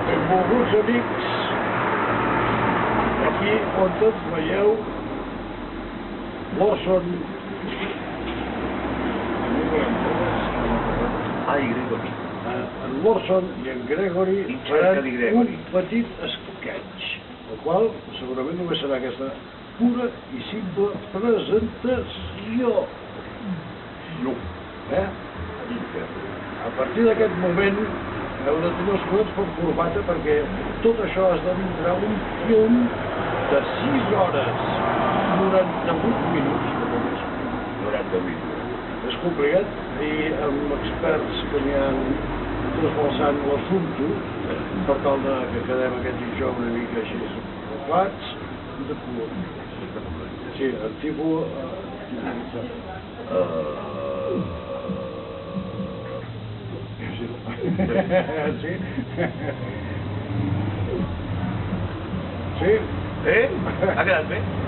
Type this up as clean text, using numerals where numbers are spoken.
Benvolguts amics, aquí on tots veieu l'Orson en l'Orson i en Gregory faran un petit sketch, el qual segurament només serà aquesta pura i simple presentació. A partir d'aquest moment heu de tenir els collons per corbata perquè tot això esdevindrà un film de 6 hores, 98 minuts, que només 98. És complicat dir amb experts que n'hi han trasbalsant l'assumpte per tal que quedem aquest dijous una mica així clats i de color. Sí, en tipus... Sí? Sí? Ha quedat bé?